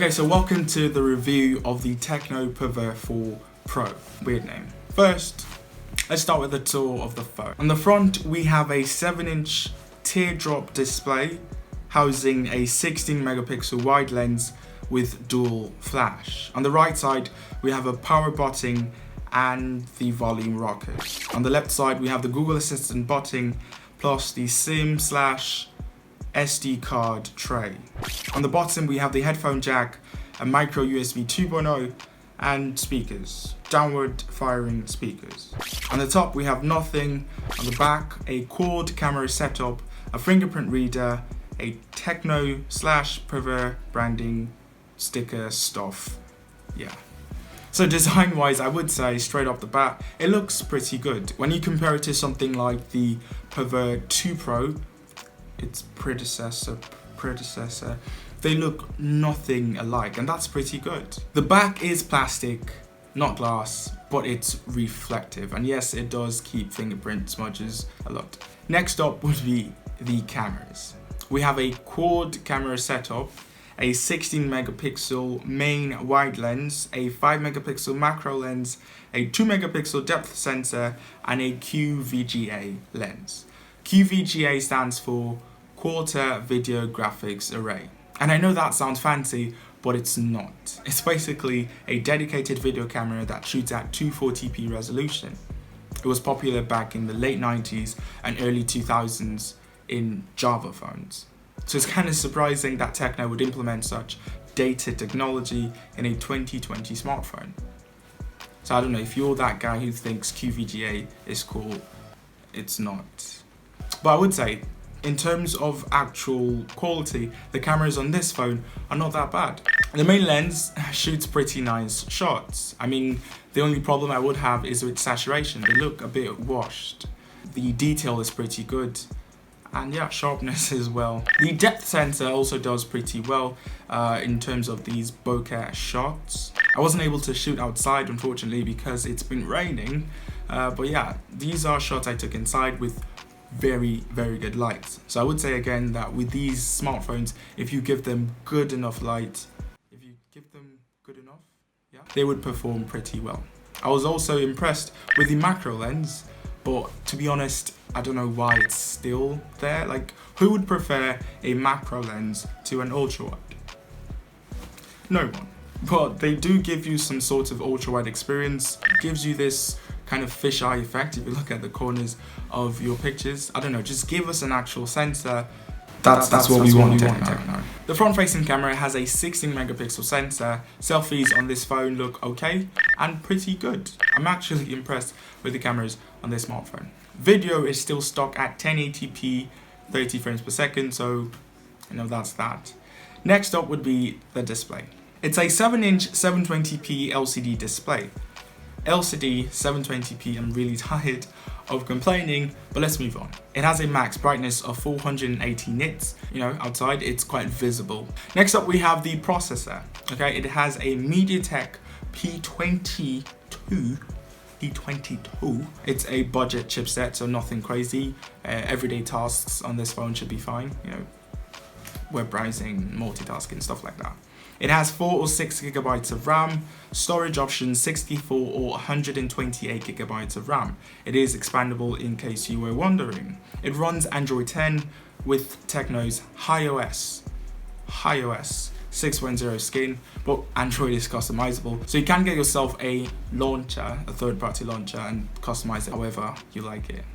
Okay, so welcome to the review of the Tecno Pouvoir 4 Pro. Weird name. First, let's start with a tour of the phone. On the front, we have a 7-inch teardrop display housing a 16 megapixel wide lens with dual flash. On the right side, we have a power button and the volume rockers. On the left side, we have the Google Assistant button plus the SIM/SD card tray. On the bottom, we have the headphone jack, a micro USB 2.0 and speakers, downward firing speakers. On the top, we have nothing. On the back, a quad camera setup, a fingerprint reader, a Tecno/Pouvoir branding sticker stuff. Yeah. So design wise, I would say straight off the bat, it looks pretty good. When you compare it to something like the Pouvoir 2 Pro, its predecessor, they look nothing alike, and that's pretty good. The back is plastic, not glass, but it's reflective, and yes, it does keep fingerprint smudges a lot. Next up would be the cameras. We have a quad camera setup, a 16 megapixel main wide lens, a 5 megapixel macro lens, a 2 megapixel depth sensor, and a QVGA lens. QVGA stands for Quarter Video Graphics Array. And I know that sounds fancy, but it's not. It's basically a dedicated video camera that shoots at 240p resolution. It was popular back in the late 90s and early 2000s in Java phones. So it's kind of surprising that Tecno would implement such dated technology in a 2020 smartphone. So I don't know, if you're that guy who thinks QVGA is cool, it's not. But I would say, in terms of actual quality, the cameras on this phone are not that bad. The main lens shoots pretty nice shots. I mean, the only problem I would have is with saturation. They look a bit washed. The detail is pretty good. And yeah, sharpness as well. The depth sensor also does pretty well in terms of these bokeh shots. I wasn't able to shoot outside, unfortunately, because it's been raining. But yeah, these are shots I took inside with very good light. So I would say again that with these smartphones, if you give them good enough light, they would perform pretty well. I was also impressed with the macro lens, but to be honest, I don't know why it's still there. Like, who would prefer a macro lens to an ultra wide? No one. But they do give you some sort of ultra wide experience. It gives you this kind of fisheye effect if you look at the corners of your pictures. I don't know, just give us an actual sensor. That's what we want Tecno. The front facing camera has a 16 megapixel sensor. Selfies on this phone look okay and pretty good. I'm actually impressed with the cameras on this smartphone. Video is still stock at 1080p 30 frames per second, so you know that's that. Next up would be the display. It's a 7-inch 720p LCD display. LCD 720p, I'm really tired of complaining, but let's move on. It has a max brightness of 480 nits. You know, outside it's quite visible. Next up we have the processor. Okay, it has a MediaTek P22. It's a budget chipset, so nothing crazy. Everyday tasks on this phone should be fine. You know, web browsing, multitasking, stuff like that. It has 4 or 6 gigabytes of RAM, storage options 64 or 128 gigabytes of RAM. It is expandable in case you were wondering. It runs Android 10 with Tecno's HiOS 6.0 skin, but Android is customizable, so you can get yourself a launcher, a third-party launcher, and customize it however you like it.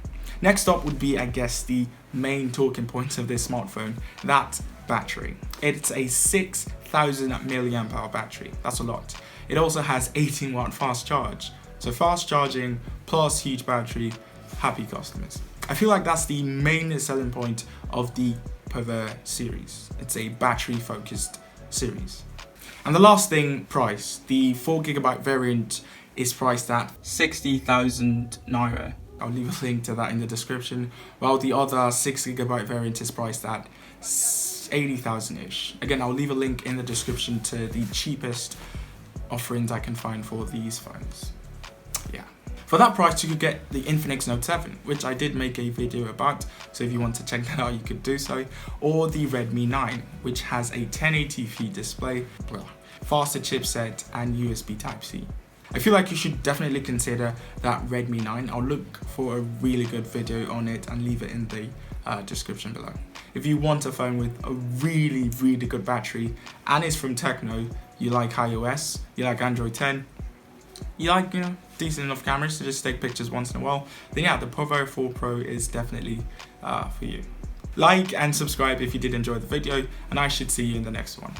Next up would be, I guess, the main talking point of this smartphone, that battery. It's a 6,000 milliamp hour battery. That's a lot. It also has 18 watt fast charge. So fast charging plus huge battery, happy customers. I feel like that's the main selling point of the Pouvoir series. It's a battery focused series. And the last thing, price. The 4GB variant is priced at 60,000 Naira. I'll leave a link to that in the description, while the other 6GB variant is priced at 80,000-ish. Again, I'll leave a link in the description to the cheapest offerings I can find for these phones. Yeah. For that price, you could get the Infinix Note 7, which I did make a video about, so if you want to check that out, you could do so, or the Redmi 9, which has a 1080p display, well, faster chipset, and USB Type-C. I feel like you should definitely consider that Redmi 9. I'll look for a really good video on it and leave it in the description below. If you want a phone with a really good battery and it's from Tecno, you like iOS, you like Android 10, you like, decent enough cameras to just take pictures once in a while, then yeah, the Pouvoir 4 Pro is definitely for you. Like and subscribe if you did enjoy the video, and I should see you in the next one.